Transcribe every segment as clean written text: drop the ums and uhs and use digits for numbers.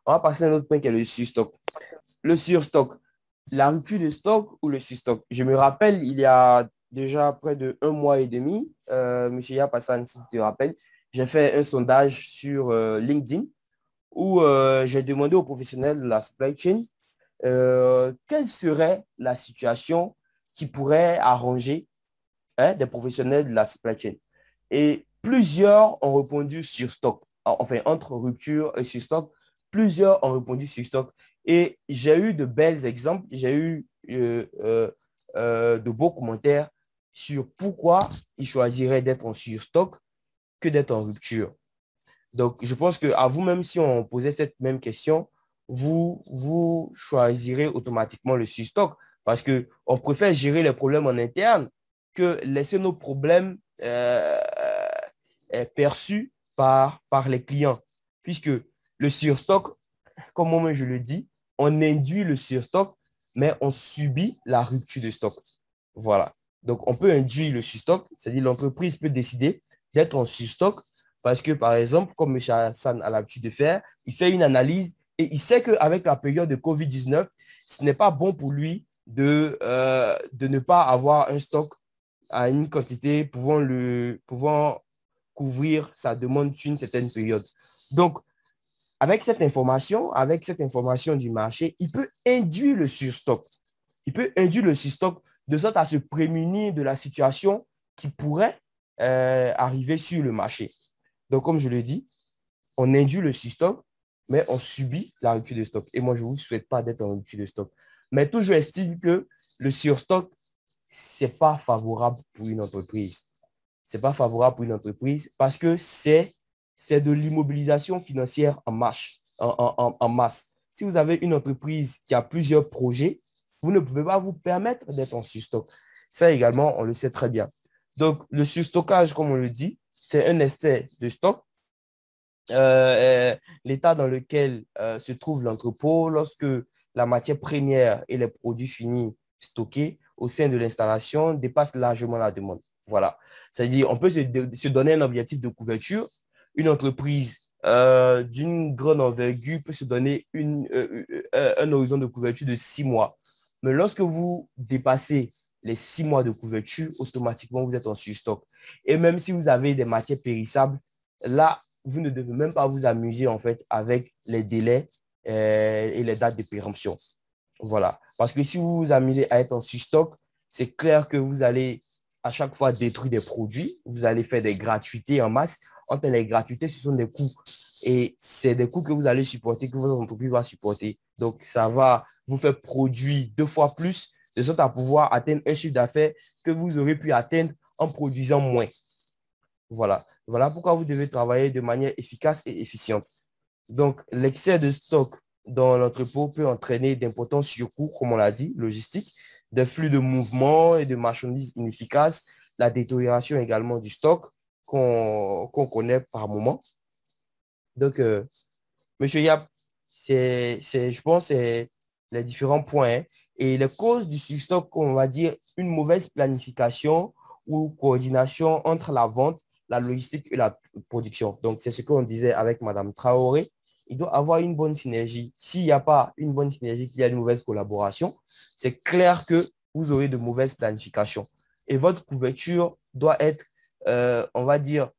On va passer à un autre point qui est le surstock. Le surstock, la rupture de stock ou le surstock. Je me rappelle, il y a déjà près de 1 mois et demi, Monsieur Yapassan, si tu te rappelles, j'ai fait un sondage sur LinkedIn où j'ai demandé aux professionnels de la supply chain quelle serait la situation qui pourrait arranger des professionnels de la supply chain. Et plusieurs ont répondu sur stock. Enfin, entre rupture et sur stock, plusieurs ont répondu sur stock. Et j'ai eu de belles exemples, j'ai eu de beaux commentaires sur pourquoi ils choisiraient d'être en surstock que d'être en rupture. Donc, je pense qu'à vous-même, si on posait cette même question, vous choisirez automatiquement le surstock parce qu'on préfère gérer les problèmes en interne que laisser nos problèmes perçus par les clients. Puisque le surstock, comme moi je le dis, on induit le surstock, mais on subit la rupture de stock. Voilà. Donc, on peut induire le surstock, c'est-à-dire l'entreprise peut décider d'être en surstock parce que, par exemple, comme M. Hassan a l'habitude de faire, il fait une analyse et il sait qu'avec la période de COVID-19, ce n'est pas bon pour lui de ne pas avoir un stock à une quantité pouvant couvrir sa demande sur une certaine période. Donc, avec cette information du marché, il peut induire le surstock. Il peut induire le surstock de sorte à se prémunir de la situation qui pourrait arriver sur le marché. Donc, comme je l'ai dit, on induit le surstock, mais on subit la rupture de stock. Et moi, je ne vous souhaite pas d'être en rupture de stock. Mais toujours estime que le surstock, ce n'est pas favorable pour une entreprise. Ce n'est pas favorable pour une entreprise parce que c'est de l'immobilisation financière en masse. Si vous avez une entreprise qui a plusieurs projets, vous ne pouvez pas vous permettre d'être en surstock. Ça également, on le sait très bien. Donc, le surstockage, comme on le dit, c'est un excès de stock l'état dans lequel se trouve l'entrepôt lorsque la matière première et les produits finis stockés au sein de l'installation dépassent largement la demande. Voilà. C'est-à-dire, on peut se donner un objectif de couverture. Une entreprise d'une grande envergure peut se donner un horizon de couverture de 6 mois. Mais lorsque vous dépassez les 6 mois de couverture, automatiquement, vous êtes en surstock. Et même si vous avez des matières périssables, là, vous ne devez même pas vous amuser en fait avec les délais et les dates de péremption. Voilà. Parce que si vous vous amusez à être en surstock, c'est clair que vous allez à chaque fois détruire des produits, vous allez faire des gratuités en masse. Entre les gratuités, ce sont des coûts. Et c'est des coûts que vous allez supporter, que votre entreprise va supporter. Donc, ça va vous faire produire 2 fois plus, de sorte à pouvoir atteindre un chiffre d'affaires que vous aurez pu atteindre en produisant moins. Voilà. Voilà pourquoi vous devez travailler de manière efficace et efficiente. Donc, l'excès de stock dans l'entrepôt peut entraîner d'importants surcoûts, comme on l'a dit, logistiques, des flux de mouvements et de marchandises inefficaces, la détérioration également du stock qu'on connaît par moment. Donc, Monsieur Yap, je pense, c'est les différents points, hein. Et les causes du surstock, on va dire une mauvaise planification ou coordination entre la vente, la logistique et la production. Donc, c'est ce qu'on disait avec Madame Traoré. Il doit avoir une bonne synergie. S'il n'y a pas une bonne synergie, qu'il y a une mauvaise collaboration, c'est clair que vous aurez de mauvaises planifications. Et votre couverture doit être, on va dire,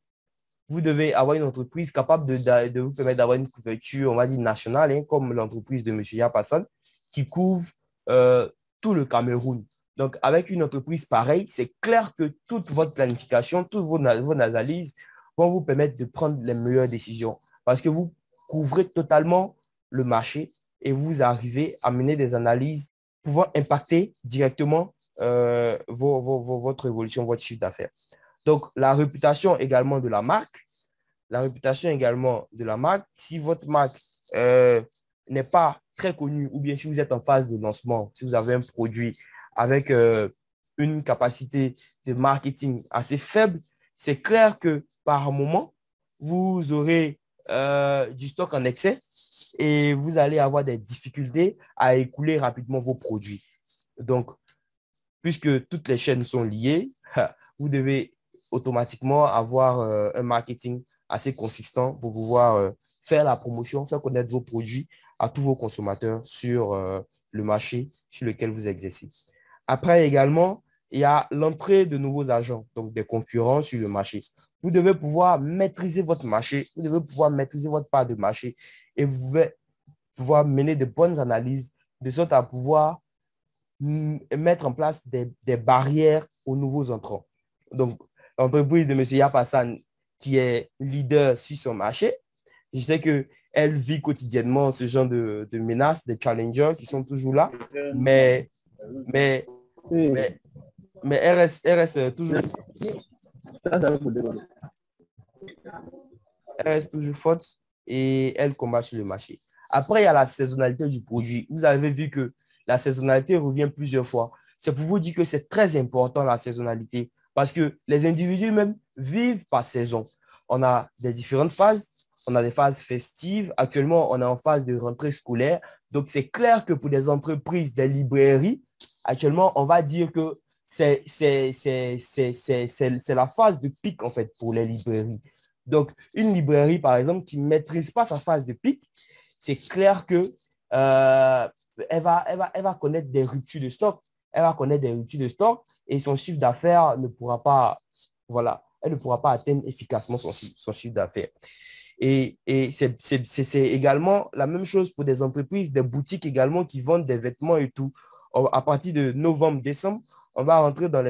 vous devez avoir une entreprise capable de vous permettre d'avoir une couverture, on va dire, nationale, hein, comme l'entreprise de M. Yapassan, qui couvre euh, tout le Cameroun. Donc, avec une entreprise pareille, c'est clair que toute votre planification, toutes vos analyses vont vous permettre de prendre les meilleures décisions parce que vous couvrez totalement le marché et vous arrivez à mener des analyses pouvant impacter directement votre évolution, votre chiffre d'affaires. Donc, la réputation également de la marque, si votre marque n'est pas très connue ou bien si vous êtes en phase de lancement, si vous avez un produit avec une capacité de marketing assez faible, c'est clair que par moment, vous aurez du stock en excès et vous allez avoir des difficultés à écouler rapidement vos produits. Donc, puisque toutes les chaînes sont liées, vous devez automatiquement avoir un marketing assez consistant pour pouvoir faire la promotion, faire connaître vos produits à tous vos consommateurs sur le marché sur lequel vous exercez. Après également, il y a l'entrée de nouveaux agents, donc des concurrents sur le marché. Vous devez pouvoir maîtriser votre marché, vous devez pouvoir maîtriser votre part de marché et vous devez pouvoir mener de bonnes analyses de sorte à pouvoir mettre en place des barrières aux nouveaux entrants. Donc, l'entreprise de M. Yap Hassan, qui est leader sur son marché, je sais qu'elle vit quotidiennement ce genre de menaces, des challengers qui sont toujours là, mais, mais, mais, mais elle reste toujours, elle reste toujours forte et elle combat sur le marché. Après, il y a la saisonnalité du produit. Vous avez vu que la saisonnalité revient plusieurs fois. C'est pour vous dire que c'est très important la saisonnalité parce que les individus même vivent par saison. On a des différentes phases. On a des phases festives. Actuellement, on est en phase de rentrée scolaire. Donc, c'est clair que pour des entreprises, des librairies, actuellement, on va dire que c'est la phase de pic, en fait, pour les librairies. Donc, une librairie, par exemple, qui ne maîtrise pas sa phase de pic, c'est clair que elle va connaître des ruptures de stock. Elle va connaître des ruptures de stock et son chiffre d'affaires ne pourra pas, voilà, elle ne pourra pas atteindre efficacement son chiffre d'affaires. Et c'est également la même chose pour des entreprises, des boutiques également qui vendent des vêtements et tout. À partir de novembre, décembre, on va rentrer dans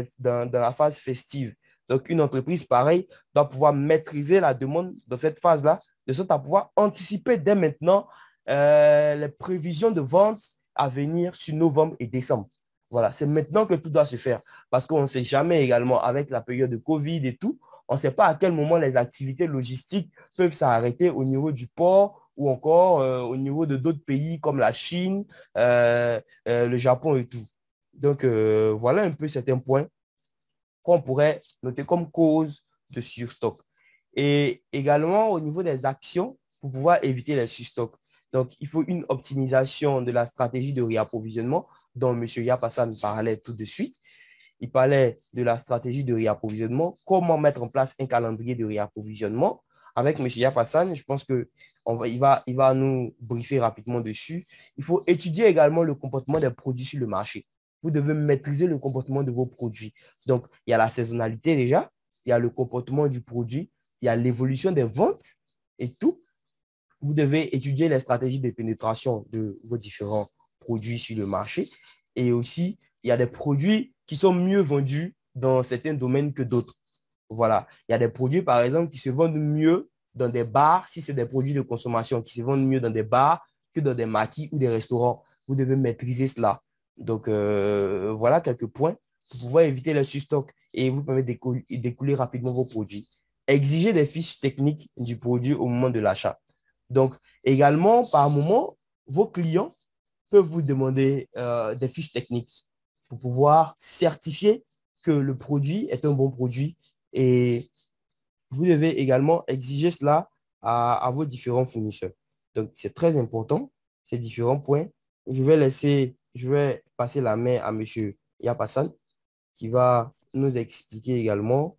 la phase festive. Donc, une entreprise, pareil, doit pouvoir maîtriser la demande dans cette phase-là, de sorte à pouvoir anticiper dès maintenant les prévisions de vente à venir sur novembre et décembre. Voilà, c'est maintenant que tout doit se faire parce qu'on ne sait jamais également avec la période de Covid et tout, on ne sait pas à quel moment les activités logistiques peuvent s'arrêter au niveau du port ou encore au niveau de d'autres pays comme la Chine, le Japon et tout. Donc, voilà un peu certains points qu'on pourrait noter comme cause de surstock. Et également au niveau des actions pour pouvoir éviter les surstocks. Donc, il faut une optimisation de la stratégie de réapprovisionnement dont M. Yap Hassan parlait tout de suite. Il parlait de la stratégie de réapprovisionnement, comment mettre en place un calendrier de réapprovisionnement. Avec M. Yap Hassan, je pense qu'il va nous briefer rapidement dessus. Il faut étudier également le comportement des produits sur le marché. Vous devez maîtriser le comportement de vos produits. Donc, il y a la saisonnalité déjà, il y a le comportement du produit, il y a l'évolution des ventes et tout. Vous devez étudier les stratégies de pénétration de vos différents produits sur le marché. Et aussi, il y a des produits qui sont mieux vendus dans certains domaines que d'autres. Voilà. Il y a des produits, par exemple, qui se vendent mieux dans des bars, si c'est des produits de consommation qui se vendent mieux dans des bars que dans des maquis ou des restaurants. Vous devez maîtriser cela. Donc, voilà quelques points pour pouvoir éviter le surstock et vous permettre d'écouler rapidement vos produits. Exigez des fiches techniques du produit au moment de l'achat. Donc, également, par moment, vos clients peuvent vous demander des fiches techniques pour pouvoir certifier que le produit est un bon produit et vous devez également exiger cela à vos différents fournisseurs. Donc, c'est très important, ces différents points. Je vais passer la main à M. Yap Hassan qui va nous expliquer également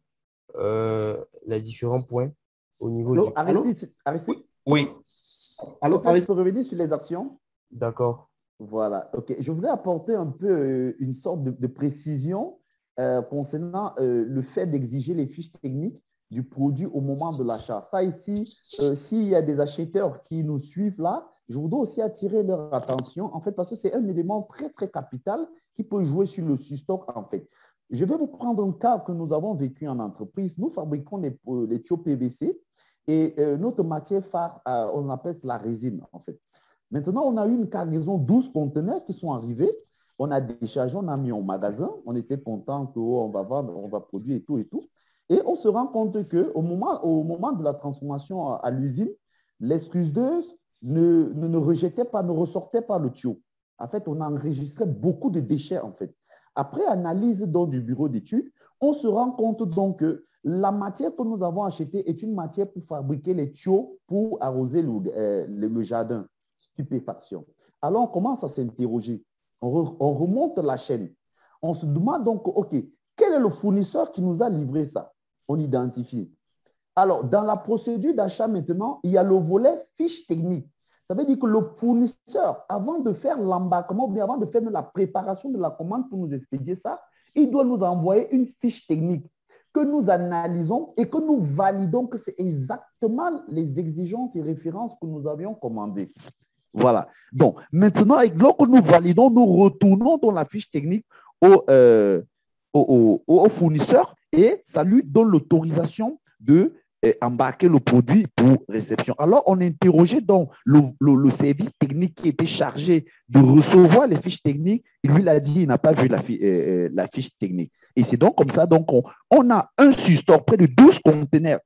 les différents points au niveau Allô, du... Aristide, Oui, Aristide, oui, allô, Aristide, pour revenir sur les actions. d'accord. Voilà, ok. Je voulais apporter un peu une sorte de précision concernant le fait d'exiger les fiches techniques du produit au moment de l'achat. Ça ici, s'il y a des acheteurs qui nous suivent là, je voudrais aussi attirer leur attention, en fait, parce que c'est un élément très, très capital qui peut jouer sur le stock, en fait. Je vais vous prendre un cas que nous avons vécu en entreprise. Nous fabriquons les tuyaux PVC et notre matière phare, on appelle la résine, en fait. Maintenant, on a eu une cargaison 12 conteneurs qui sont arrivés. On a déchargé, on a mis au magasin. On était content qu'on va vendre, on va produire et tout et tout. Et on se rend compte qu'au moment de la transformation à l'usine, l'extrudeuse ne rejetait pas, ne ressortait pas le tuyau. En fait, on a enregistré beaucoup de déchets, en fait. Après analyse donc, du bureau d'études, on se rend compte donc que la matière que nous avons achetée est une matière pour fabriquer les tuyaux pour arroser le jardin. Stupéfaction. Alors, on commence à s'interroger. On remonte la chaîne. On se demande donc, OK, quel est le fournisseur qui nous a livré ça? On identifie. Alors, dans la procédure d'achat maintenant, il y a le volet fiche technique. Ça veut dire que le fournisseur, avant de faire l'embarquement, ou bien avant de faire la préparation de la commande pour nous expédier ça, il doit nous envoyer une fiche technique que nous analysons et que nous validons que c'est exactement les exigences et références que nous avions commandées. Voilà. Donc, maintenant, lorsque nous validons, nous retournons dans la fiche technique au fournisseur et ça lui donne l'autorisation de embarquer le produit pour réception. Alors, on interrogeait donc le service technique qui était chargé de recevoir les fiches techniques. Il lui a dit qu'il n'a pas vu la fiche technique. Et c'est donc comme ça, donc on a un sur-stock, près de 12 conteneurs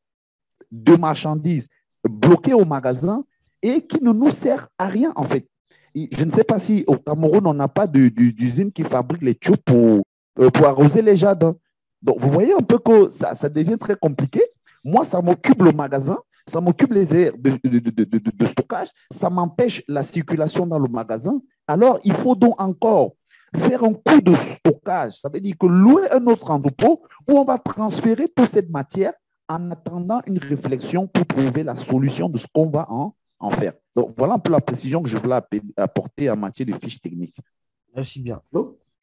de marchandises bloqués au magasin et qui ne nous sert à rien en fait. Et je ne sais pas si au Cameroun, on n'a pas d'usine qui fabrique les tubes pour arroser les jardins. Donc, vous voyez un peu que ça devient très compliqué. Moi, ça m'occupe le magasin, ça m'occupe les aires de stockage, ça m'empêche la circulation dans le magasin. Alors, il faut donc encore faire un coût de stockage. Ça veut dire que louer un autre entrepôt où on va transférer toute cette matière en attendant une réflexion pour trouver la solution de ce qu'on va en faire. Donc, voilà un peu la précision que je voulais apporter en matière de fiches techniques. Merci bien.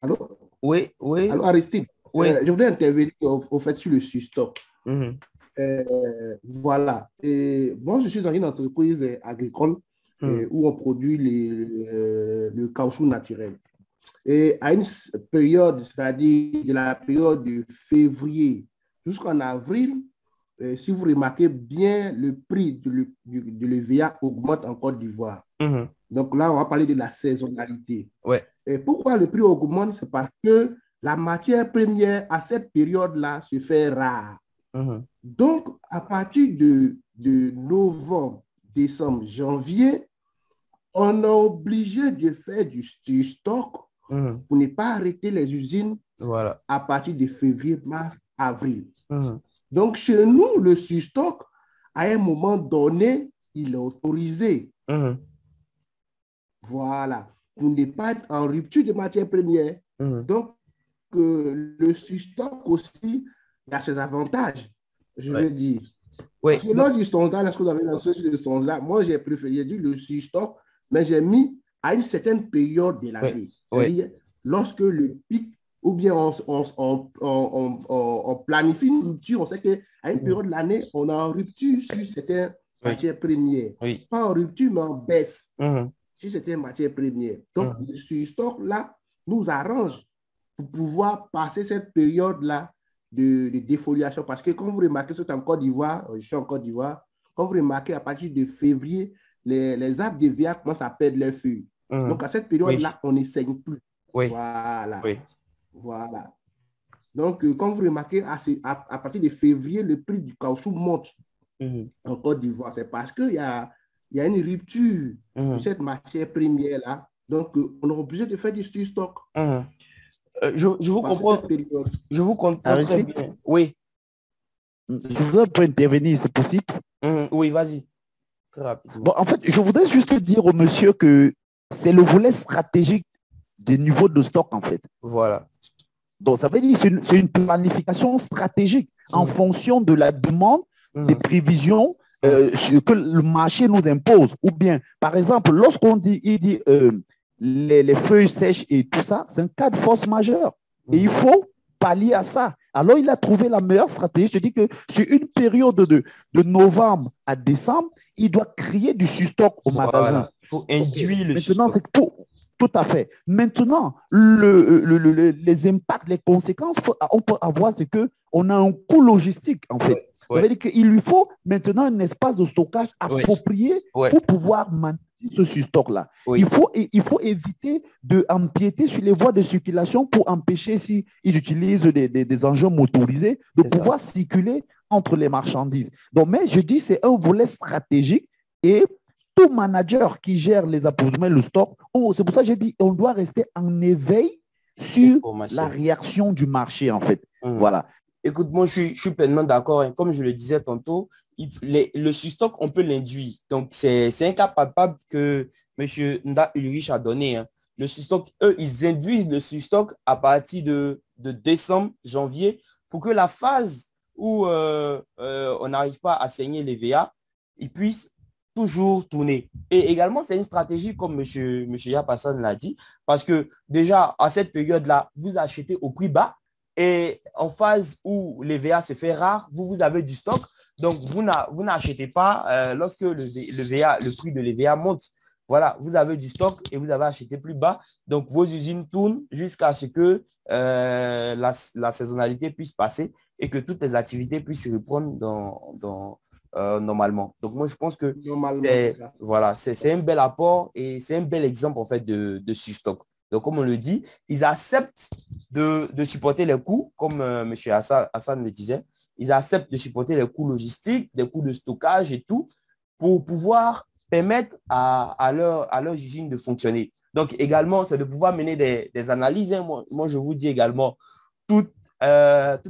Allô? Oui, oui. Alors, Aristide, oui. Je voudrais intervenir au fait sur le surstock. Mm-hmm. Voilà. Et moi, je suis dans une entreprise agricole où on produit le caoutchouc naturel. Et à une période, c'est-à-dire de la période de février jusqu'en avril, si vous remarquez bien, le prix de l'EVA augmente en Côte d'Ivoire. Mm-hmm. Donc là, on va parler de la saisonnalité. Ouais. Et pourquoi le prix augmente? C'est parce que la matière première à cette période-là se fait rare. Mm-hmm. Donc, à partir de novembre, décembre, janvier, on est obligé de faire du stock pour ne pas arrêter les usines à partir de février, mars, avril. Donc, chez nous, le surstock, à un moment donné, il est autorisé. Voilà. Pour ne pas être en rupture de matière première. Donc, le surstock aussi, il a ses avantages, je veux dire. Oui. Lors du sondage, lorsque vous avez lancé sur le sondage, moi, j'ai préféré dire le surstock, mais j'ai mis à une certaine période de l'année. C'est-à-dire, lorsque le pic, ou bien on planifie une rupture, on sait qu'à une période de l'année, on est en rupture sur certaines matières premières. Pas en rupture, mais en baisse sur certaines matières premières. Donc, le surstock, là, nous arrange pour pouvoir passer cette période-là de défoliation. Parce que quand vous remarquez, c'est en Côte d'Ivoire, je suis en Côte d'Ivoire, quand vous remarquez, à partir de février, les arbres de VA commencent à perdre leurs feuilles. Donc, à cette période-là, on ne saigne plus. Voilà. Voilà. Donc, quand vous remarquez, à partir de février, le prix du caoutchouc monte en Côte d'Ivoire. C'est parce qu'il y a une rupture de cette matière première-là. Donc, on est obligé de faire du stock. Je vous comprends. Je vous comprends très bien. Oui. Je voudrais intervenir, c'est possible? Oui, vas-y. Très rapidement. Bon, en fait, je voudrais juste dire au monsieur que c'est le volet stratégique des niveaux de stock, en fait. Voilà. Donc, ça veut dire que c'est une planification stratégique en fonction de la demande, des prévisions que le marché nous impose. Ou bien, par exemple, lorsqu'on dit, les feuilles sèches et tout ça, c'est un cas de force majeure. Et il faut pallier à ça. Alors, il a trouvé la meilleure stratégie. Je dis que sur une période de novembre à décembre, il doit créer du surstock au magasin. Il faut induire le Maintenant, c'est tout à fait. Maintenant, les impacts, les conséquences on peut avoir, c'est qu'on a un coût logistique, en fait. Ça veut dire qu'il lui faut maintenant un espace de stockage approprié pour pouvoir maintenir ce surstock-là. Il faut éviter d'empiéter sur les voies de circulation pour empêcher, s'ils utilisent des engins motorisés, de pouvoir circuler entre les marchandises. Donc, mais je dis, c'est un volet stratégique et tout manager qui gère les approvisionnements et le stock, c'est pour ça que j'ai dit, on doit rester en éveil sur la réaction du marché, en fait. Voilà. Écoute, moi, je suis pleinement d'accord. Hein. Comme je le disais tantôt, le surstock, on peut l'induire. Donc, c'est un cas palpable que M. Nda Ulrich a donné. Hein. Le surstock, eux, ils induisent le surstock à partir de décembre, janvier, pour que la phase où on n'arrive pas à saigner les VA, ils puissent toujours tourner. Et également, c'est une stratégie, comme M. Yapassan l'a dit, parce que déjà, à cette période-là, vous achetez au prix bas et en phase où les VA se fait rare, vous avez du stock. Donc, vous n'achetez pas lorsque le prix de l'EVA monte. Voilà, vous avez du stock et vous avez acheté plus bas. Donc, vos usines tournent jusqu'à ce que la saisonnalité puisse passer et que toutes les activités puissent reprendre normalement. Donc, moi, je pense que c'est un bel apport et c'est un bel exemple, en fait, de stock. Donc, comme on le dit, ils acceptent de supporter les coûts, comme M. Hassan le disait. Ils acceptent de supporter les coûts logistiques, des coûts de stockage et tout, pour pouvoir permettre à leurs usines de fonctionner. Donc, également, c'est de pouvoir mener des analyses. Hein. Moi, je vous dis également, toute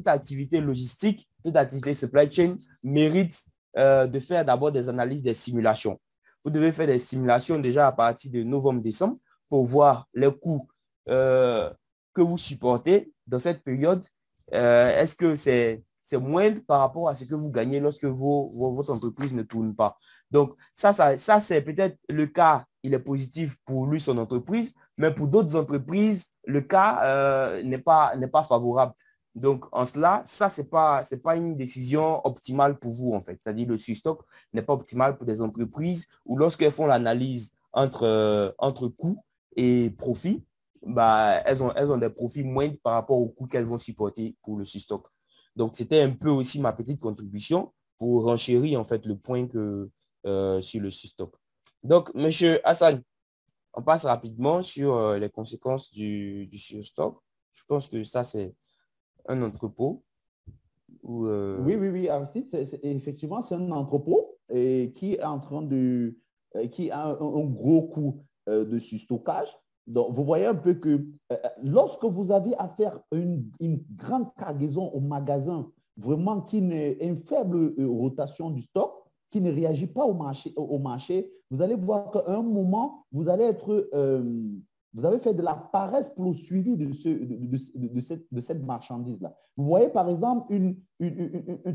activité logistique, toute activité supply chain mérite de faire d'abord des analyses, des simulations. Vous devez faire des simulations déjà à partir de novembre-décembre pour voir les coûts que vous supportez dans cette période. Est-ce que c'est moindre par rapport à ce que vous gagnez lorsque votre entreprise ne tourne pas? Donc, ça c'est peut-être le cas, il est positif pour lui, son entreprise, mais pour d'autres entreprises, le cas n'est pas favorable. Donc, en cela, ça, c'est pas une décision optimale pour vous, en fait. C'est-à-dire, le surstock n'est pas optimal pour des entreprises où lorsqu'elles font l'analyse entre coûts et profits, bah, elles ont des profits moindres par rapport aux coûts qu'elles vont supporter pour le surstock. Donc, c'était un peu aussi ma petite contribution pour renchérir, en fait, le point sur le surstock. Donc, M. Hassan, on passe rapidement sur les conséquences du surstock. Je pense que ça, c'est un entrepôt. Oui, Aristide, effectivement, c'est un entrepôt qui est en train qui a un gros coût de surstockage. Donc, vous voyez un peu que lorsque vous avez à faire une grande cargaison au magasin, vraiment qui est une faible rotation du stock, qui ne réagit pas au marché, vous allez voir qu'à un moment, vous allez être vous avez fait de la paresse pour le suivi de cette marchandise-là. Vous voyez, par exemple,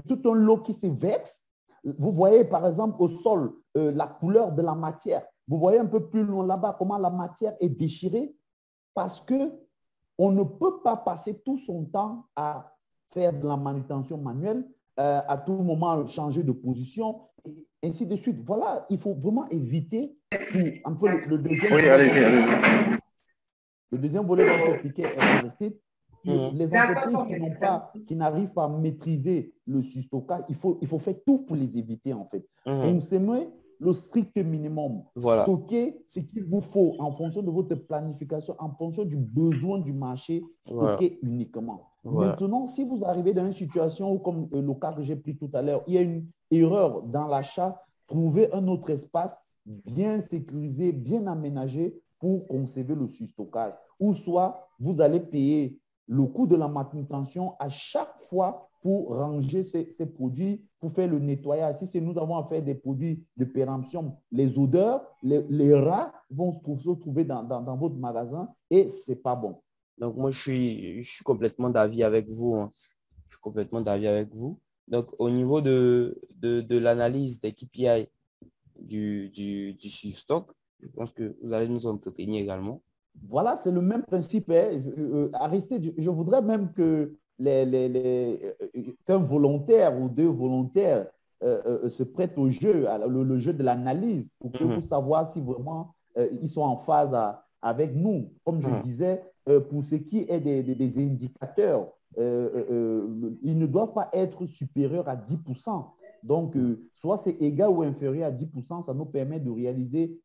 tout un lot qui se vexe. Vous voyez, par exemple, au sol, la couleur de la matière. Vous voyez un peu plus loin là-bas comment la matière est déchirée parce qu'on ne peut pas passer tout son temps à faire de la manutention manuelle, à tout moment changer de position, et ainsi de suite. Voilà, il faut vraiment éviter un peu le deuxième. Oui, allez-y. Le deuxième volet dont j'expliquais, Aristide, les entreprises qui n'arrivent pas à maîtriser le surstockage, il faut faire tout pour les éviter, en fait. Consommer le strict minimum. Voilà. Stocker ce qu'il vous faut en fonction de votre planification, en fonction du besoin du marché, stocker uniquement. Maintenant, si vous arrivez dans une situation où, comme le cas que j'ai pris tout à l'heure, il y a une erreur dans l'achat, trouvez un autre espace bien sécurisé, bien aménagé pour conserver le surstockage. Ou soit, vous allez payer le coût de la manutention à chaque fois pour ranger ces produits, pour faire le nettoyage. Si c'est nous avons à faire des produits de péremption, les odeurs, les rats vont se trouver dans votre magasin et ce n'est pas bon. Donc, moi, je suis complètement d'avis avec vous. Hein. Je suis complètement d'avis avec vous. Donc, au niveau de l'analyse des KPI du surstock, je pense que vous allez nous entretenir également. Voilà, c'est le même principe. Aristide, je voudrais même que qu'un volontaire ou deux volontaires se prêtent au jeu, le jeu de l'analyse, pour que vous savoir si vraiment ils sont en phase avec nous. Comme je disais, pour ce qui est des indicateurs, ils ne doivent pas être supérieurs à 10%. Donc, soit c'est égal ou inférieur à 10%, ça nous permet de réaliser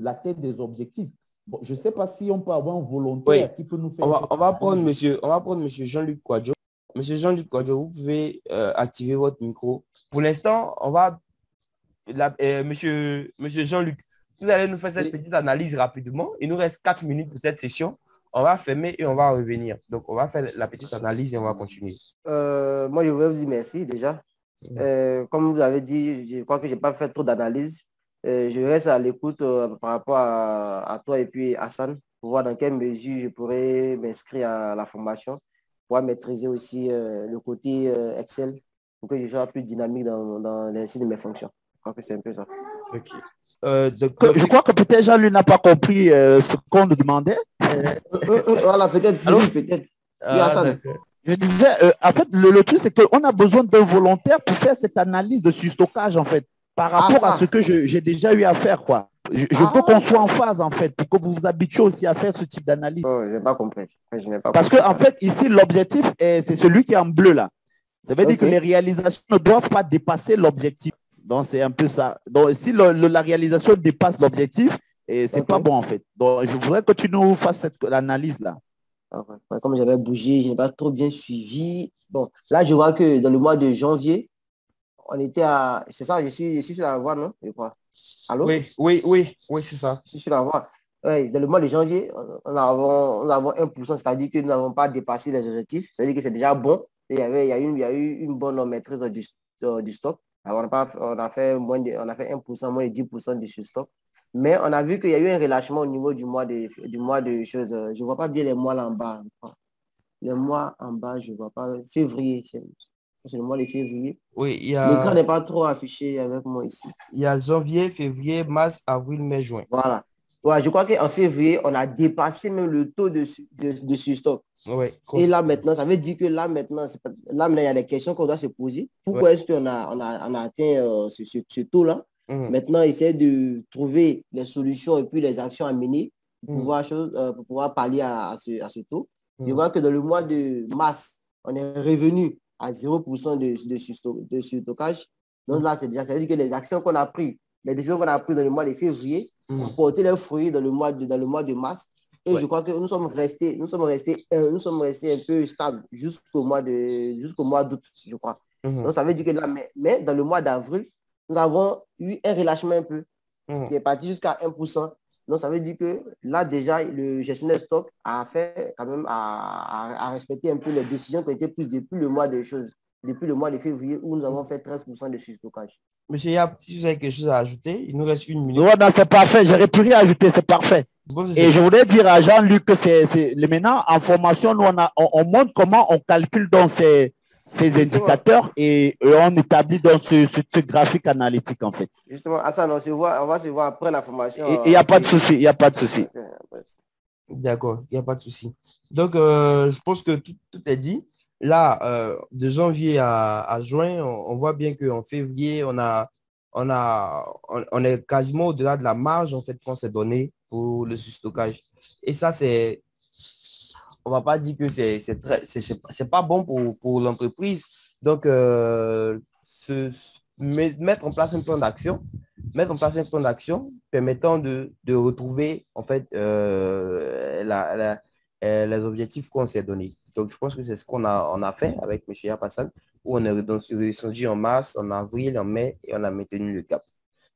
l'atteinte des objectifs. Bon, je ne sais pas si on peut avoir un volontaire qui peut nous faire... On va prendre monsieur Jean-Luc Kouadjo. Monsieur Jean-Luc Kouadjo, vous pouvez activer votre micro. Pour l'instant, on va... monsieur Jean-Luc, vous allez nous faire cette petite analyse rapidement. Il nous reste 4 minutes pour cette session. On va fermer et on va revenir. Donc, on va faire la petite analyse et on va continuer. Moi, je voudrais vous dire merci déjà. Comme vous avez dit, je crois que je n'ai pas fait trop d'analyse. Je reste à l'écoute par rapport à toi et puis Hassan pour voir dans quelle mesure je pourrais m'inscrire à la formation, pour maîtriser aussi le côté Excel pour que je sois plus dynamique dans l'exercice de mes fonctions. Je crois que c'est un peu ça. Ok. Je crois que peut-être Jean-Luc n'a pas compris ce qu'on nous demandait. Voilà, peut-être, peut-être. Je disais, en fait, le truc, c'est qu'on a besoin d'un volontaire pour faire cette analyse de surstockage, en fait, par rapport à ce que j'ai déjà eu à faire, quoi. Je veux qu'on soit en phase, en fait, pour que vous vous habituez aussi à faire ce type d'analyse. Oh, je n'ai pas compris. Parce que, en fait, ici, l'objectif, c'est celui qui est en bleu, là. Ça veut dire que les réalisations ne doivent pas dépasser l'objectif. Donc, c'est un peu ça. Donc, si la réalisation dépasse l'objectif, c'est pas bon, en fait. Donc, je voudrais que tu nous fasses cette analyse-là. Comme j'avais bougé, je n'ai pas trop bien suivi. Bon, là, je vois que dans le mois de janvier, on était à... C'est ça, je suis sur la voie, non? Je crois. Allô? Oui, c'est ça. Je suis sur la voie. Ouais, dans le mois de janvier, nous avons 1%, c'est-à-dire que nous n'avons pas dépassé les objectifs. C'est-à-dire que c'est déjà bon. Il y a eu une bonne maîtrise du stock. Alors, on a fait 1%, moins de 10% de stock. Mais on a vu qu'il y a eu un relâchement au niveau du mois de choses. Je ne vois pas bien les mois là en bas. Les mois en bas, je ne vois pas. Février, c'est le mois de février. Oui, l'écran n'est pas trop affiché avec moi ici. Il y a janvier, février, mars, avril, mai, juin. Voilà. Ouais, je crois qu'en février, on a dépassé même le taux de surstock. Ouais, et là maintenant, ça veut dire que là maintenant, il y a des questions qu'on doit se poser. Pourquoi est-ce qu'on a atteint ce taux-là? Maintenant, essayer de trouver les solutions et puis les actions à mener pour pouvoir pallier à ce taux. Je vois que dans le mois de mars, on est revenu à 0% de surstockage. Donc là, c'est déjà, ça veut dire que les actions qu'on a prises, les décisions qu'on a prises dans le mois de février ont porté leurs fruits dans le mois de mars. Et je crois que nous sommes restés un peu stables jusqu'au mois d'août, je crois. Donc ça veut dire que là, mais dans le mois d'avril, nous avons eu un relâchement un peu qui est parti jusqu'à 1%. Donc ça veut dire que là déjà, le gestionnaire stock a fait quand même à respecter un peu les décisions qui ont été prises depuis le mois de février où nous avons fait 13% de surstockage. Monsieur Yap, si vous avez quelque chose à ajouter, il nous reste 1 minute. Non, c'est parfait. J'aurais plus rien à ajouter, c'est parfait. Bon, et je voulais dire à Jean-Luc que c'est maintenant en formation, nous on montre comment on calcule dans ces indicateurs et on établit dans ce graphique analytique en fait. Justement, Hassan, on va se voir après la formation. Il n'y a pas de souci, il n'y a pas de souci. D'accord, il n'y a pas de souci. Donc, je pense que tout est dit. Là, de janvier à juin, on voit bien qu'en février, on est quasiment au-delà de la marge en fait qu'on s'est donné pour le surstockage. Et ça, on va pas dire que c'est pas bon pour l'entreprise. Donc, mettre en place un plan d'action permettant de retrouver en fait les objectifs qu'on s'est donnés. Donc, je pense que c'est ce qu'on a fait avec M. Yapassan, où on est descendu en mars, en avril, en mai, et on a maintenu le cap.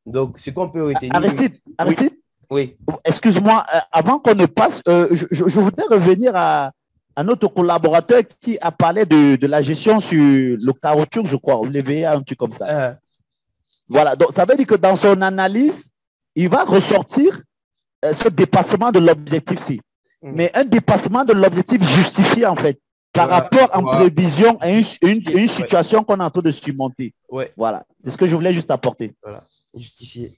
Donc, ce qu'on peut retenir... Aristide, oui. Excuse-moi, avant qu'on ne passe, je voudrais revenir à notre collaborateur qui a parlé de la gestion sur le caoutchouc, je crois, ou l'EVA, un truc comme ça. Voilà, donc ça veut dire que dans son analyse, il va ressortir ce dépassement de l'objectif-ci. Mais un dépassement de l'objectif justifié, en fait, par rapport en prévision à une situation qu'on est en train de surmonter. Voilà, c'est ce que je voulais juste apporter. Voilà, justifié.